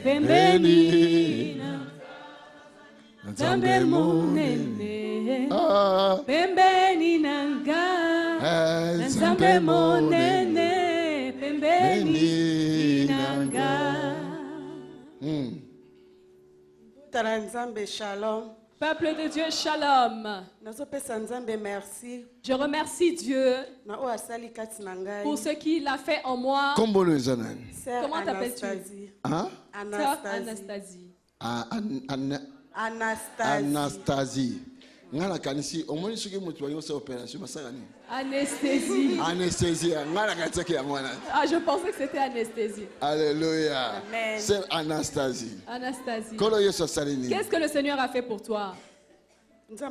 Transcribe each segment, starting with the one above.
Pembeni Nzambe monene Pembeni nanga Nzambe monene Pembeni nanga. Tala Nzambe shalom. Peuple de Dieu, shalom. Je remercie Dieu pour ce qu'il a fait en moi. Comment t'appelles-tu? Anastasie. Anastasie. Anesthésie. Anesthésie. Ah, je pensais que c'était anesthésie. Alléluia. Amen. C'est Anastasie. Anastasie. Qu'est-ce que le Seigneur a fait pour toi? Dieu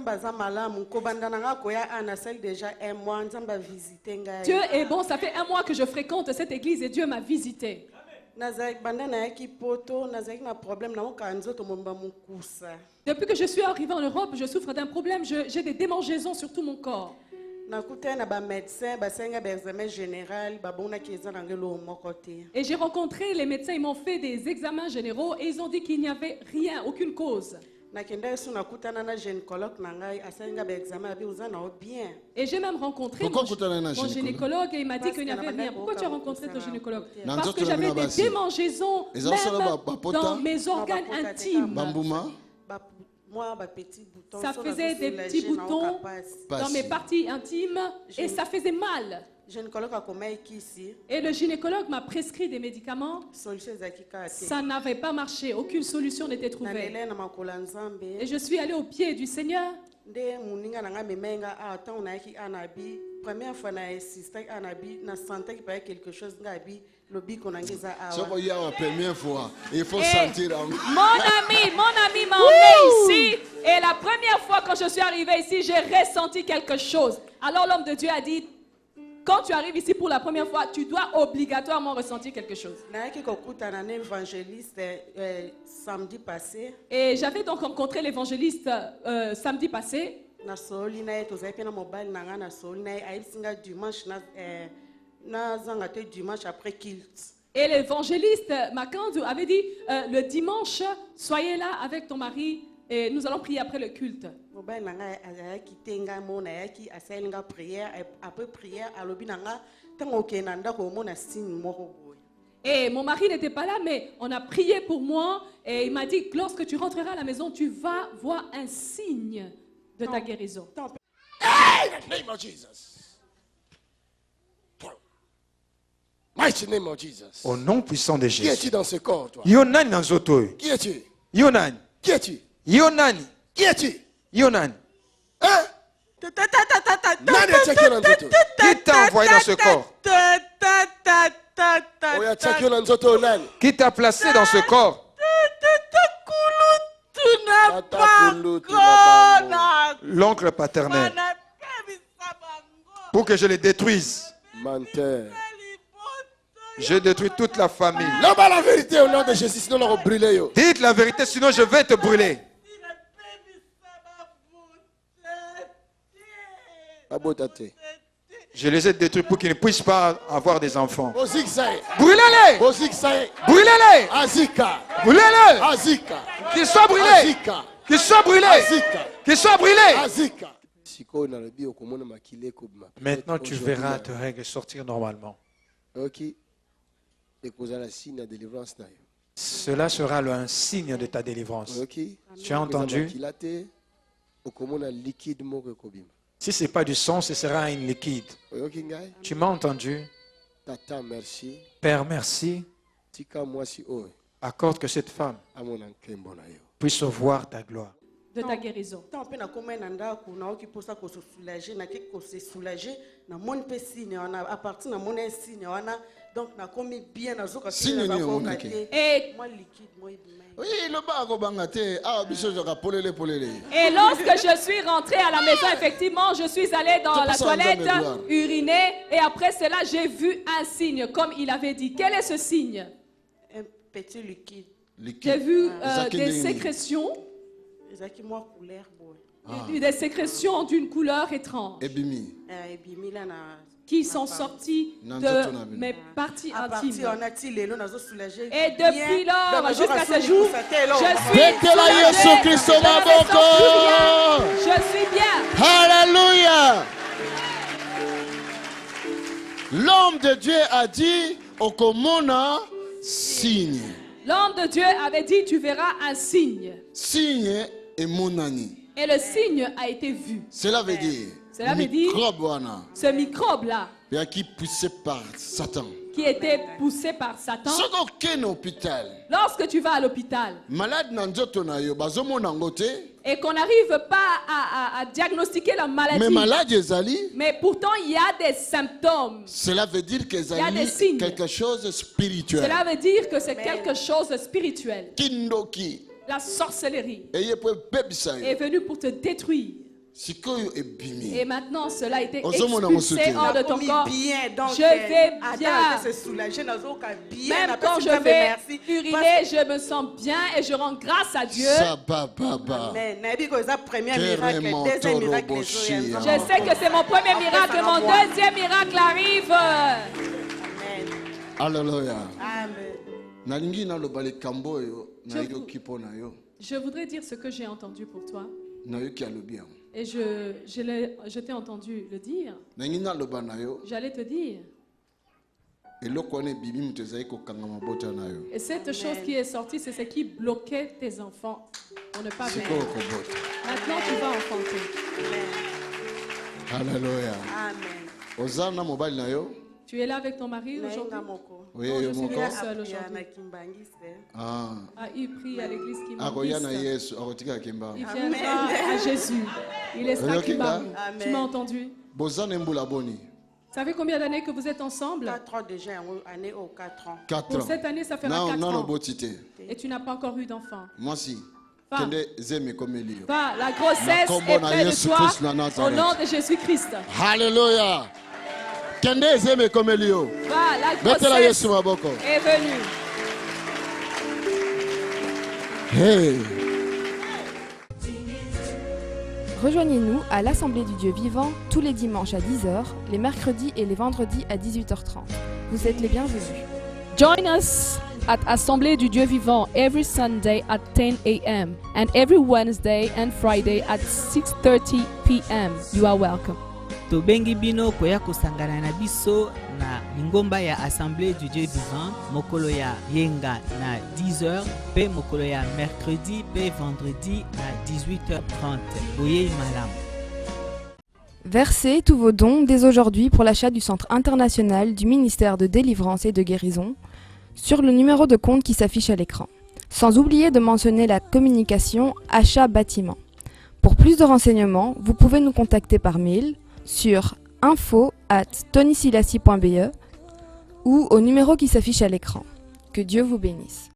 est bon, ça fait 1 mois que je fréquente cette église et Dieu m'a visité. Depuis que je suis arrivée en Europe, je souffre d'un problème. J'ai des démangeaisons sur tout mon corps. Et j'ai rencontré les médecins, ils m'ont fait des examens généraux et ils ont dit qu'il n'y avait rien, aucune cause. Et j'ai même rencontré mon gynécologue et il m'a dit qu'il n'y avait rien. Pourquoi tu as rencontré ton gynécologue? Parce que j'avais des démangeaisons même dans mes organes intimes. Ça faisait des petits boutons dans mes parties intimes et ça faisait mal. Et le gynécologue m'a prescrit des médicaments. Ça n'avait pas marché, aucune solution n'était trouvée. Et je suis allée au pied du Seigneur. Il faut sentir. Mon ami m'a emmené ici. Et la première fois quand je suis arrivée ici, j'ai ressenti quelque chose. Alors l'homme de Dieu a dit, quand tu arrives ici pour la première fois, tu dois obligatoirement ressentir quelque chose. Et j'avais donc rencontré l'évangéliste samedi passé. Et l'évangéliste Makandu avait dit, le dimanche, soyez là avec ton mari et nous allons prier après le culte. Et mon mari n'était pas là, mais on a prié pour moi et il m'a dit, lorsque tu rentreras à la maison, tu vas voir un signe de ta guérison. Hey, in the name of Jesus. Mighty name of Jesus. Au nom puissant de Jésus. Qui es-tu dans ce corps, toi? Yonani dans zoto. Qui es-tu? Yonani. Qui es-tu? Yonani. Qui es-tu? Yonani. Hein? Qui t'a envoyé dans ce corps? Qui t'a placé dans ce corps? L'oncle paternel. Pour que je les détruise. Menteur. Je détruis toute la famille. Là-bas la vérité au nom de Jésus, sinon on va brûler. Dites la vérité, sinon je vais te brûler. Je les ai détruits pour qu'ils ne puissent pas avoir des enfants. Brûlez-les! Brûlez-les! Brûlez-les! Qu'ils soient brûlés! Qu'ils soient brûlés! Qu'ils soient brûlés! Maintenant tu verras tes règles sortir normalement. Cela sera un signe de ta délivrance. Tu as entendu? Si ce n'est pas du sang, ce sera une liquide. Tu m'as entendu? Père, merci. Accorde que cette femme puisse voir ta gloire. De ta guérison. Et lorsque je suis rentrée à la maison, effectivement, je suis allée dans la toilette, uriner, et après cela, j'ai vu un signe, comme il avait dit. Quel est ce signe? Un petit liquide. J'ai vu des sécrétions. des sécrétions d'une couleur étrange qui sont sorties de mes parties intimes. Et depuis lors, jusqu'à ce jour, je suis bien. Alléluia. L'homme de Dieu a dit, Okomona, signe. L'homme de Dieu avait dit, tu verras un signe. Signe et monani. Et le signe a été vu. Cela veut dire, ce microbe-là, qui poussé par Satan. Qui était poussé par Satan. Lorsque tu vas à l'hôpital et qu'on n'arrive pas à diagnostiquer la maladie, mais pourtant il y a des symptômes. Cela veut dire qu'il y a des signes. Quelque chose de spirituel. Cela veut dire que c'est quelque chose de spirituel. La sorcellerie est venue pour te détruire. Et maintenant, cela a été expulsé hors de ton corps. Je vais bien. Même quand je vais uriner, je me sens bien et je rends grâce à Dieu. Je sais que c'est mon premier miracle, mon deuxième miracle arrive. Alléluia. Je voudrais dire ce que j'ai entendu pour toi. Et je t'ai entendu le dire. J'allais te dire. Et cette chose qui est sortie, c'est ce qui bloquait tes enfants pour ne pas venir. Maintenant, tu vas enfanter. Alléluia. Amen. Tu es là avec ton mari aujourd'hui? Oui, je suis là seule aujourd'hui. Il prie à l'église Kimbangiste. Il viendra à Jésus. Il est là Kimbangu. Tu m'as entendu? Vous savez combien d'années que vous êtes ensemble? 4 ans déjà, année au 4 ans. 4 ans. Pour cette année, ça fera 4 ans. Et tu n'as pas encore eu d'enfant. Moi si. Va, la grossesse est près de toi au nom de Jésus-Christ. Alléluia. La grossesse est venue. Hey. Rejoignez-nous à l'Assemblée du Dieu vivant tous les dimanches à 10h, les mercredis et les vendredis à 18h30. Vous êtes les bienvenus. Join us at Assemblée du Dieu vivant every Sunday at 10 a.m. and every Wednesday and Friday at 6:30 p.m. You are welcome. Tobengi bino koya kosangana na biso na lingomba ya Assemblée du Dieu vivant mokolo ya yenga na 10h pe mokolo ya mercredi pe vendredi na 18h30. Boye malam. Versez tous vos dons dès aujourd'hui pour l'achat du Centre international du ministère de délivrance et de guérison sur le numéro de compte qui s'affiche à l'écran. Sans oublier de mentionner la communication achat bâtiment. Pour plus de renseignements, vous pouvez nous contacter par mail sur info@tonysilassi.be ou au numéro qui s'affiche à l'écran. Que Dieu vous bénisse.